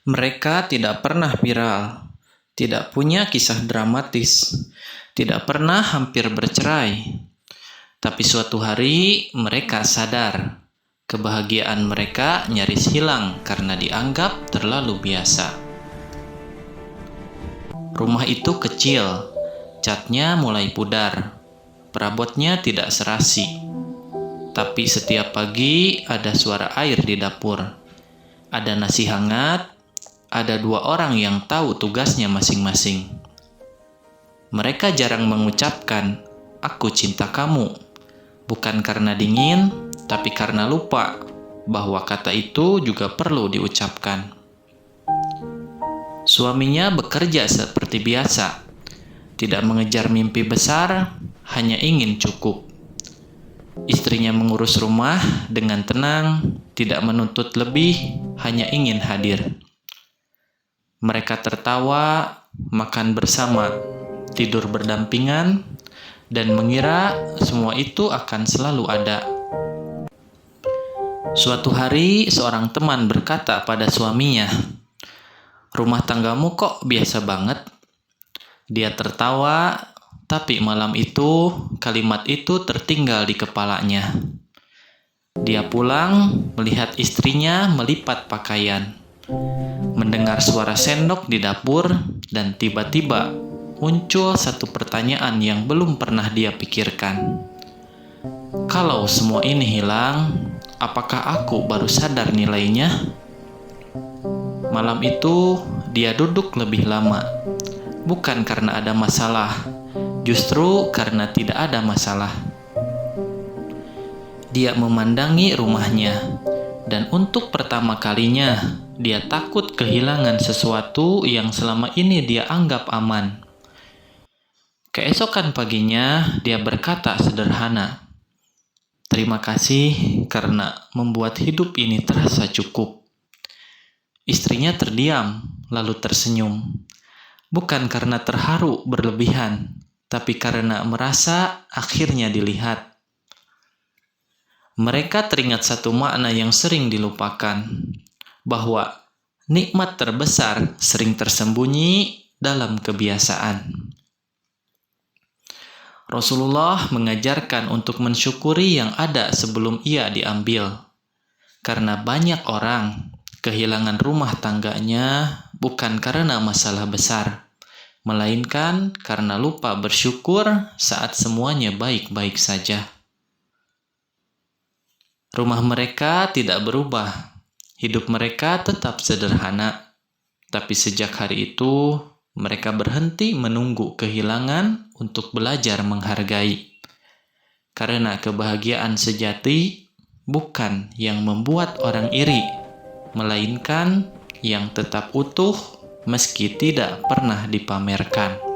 Mereka tidak pernah viral, tidak punya kisah dramatis, tidak pernah hampir bercerai. Tapi suatu hari mereka sadar, kebahagiaan mereka nyaris hilang karena dianggap terlalu biasa. Rumah itu kecil, catnya mulai pudar, perabotnya tidak serasi. Tapi setiap pagi ada suara air di dapur, ada nasi hangat, ada 2 orang yang tahu tugasnya masing-masing. Mereka jarang mengucapkan, "Aku cinta kamu," bukan karena dingin, tapi karena lupa bahwa kata itu juga perlu diucapkan. Suaminya bekerja seperti biasa, tidak mengejar mimpi besar, hanya ingin cukup. Istrinya mengurus rumah dengan tenang, tidak menuntut lebih, hanya ingin hadir. Mereka tertawa, makan bersama, tidur berdampingan, dan mengira semua itu akan selalu ada. Suatu hari, seorang teman berkata pada suaminya, "Rumah tanggamu kok biasa banget?" Dia tertawa, tapi malam itu kalimat itu tertinggal di kepalanya. Dia pulang, melihat istrinya melipat pakaian, mendengar suara sendok di dapur, dan tiba-tiba muncul satu pertanyaan yang belum pernah dia pikirkan. Kalau semua ini hilang, apakah aku baru sadar nilainya? Malam itu, dia duduk lebih lama. Bukan karena ada masalah, justru karena tidak ada masalah. Dia memandangi rumahnya, dan untuk pertama kalinya, dia takut kehilangan sesuatu yang selama ini dia anggap aman. Keesokan paginya, dia berkata sederhana, "Terima kasih karena membuat hidup ini terasa cukup." Istrinya terdiam, lalu tersenyum. Bukan karena terharu berlebihan, tapi karena merasa akhirnya dilihat. Mereka teringat satu makna yang sering dilupakan, bahwa nikmat terbesar sering tersembunyi dalam kebiasaan. Rasulullah mengajarkan untuk mensyukuri yang ada sebelum ia diambil. Karena banyak orang kehilangan rumah tangganya bukan karena masalah besar, melainkan karena lupa bersyukur saat semuanya baik-baik saja. Rumah mereka tidak berubah, hidup mereka tetap sederhana. Tapi sejak hari itu, mereka berhenti menunggu kehilangan untuk belajar menghargai. Karena kebahagiaan sejati bukan yang membuat orang iri, melainkan yang tetap utuh meski tidak pernah dipamerkan.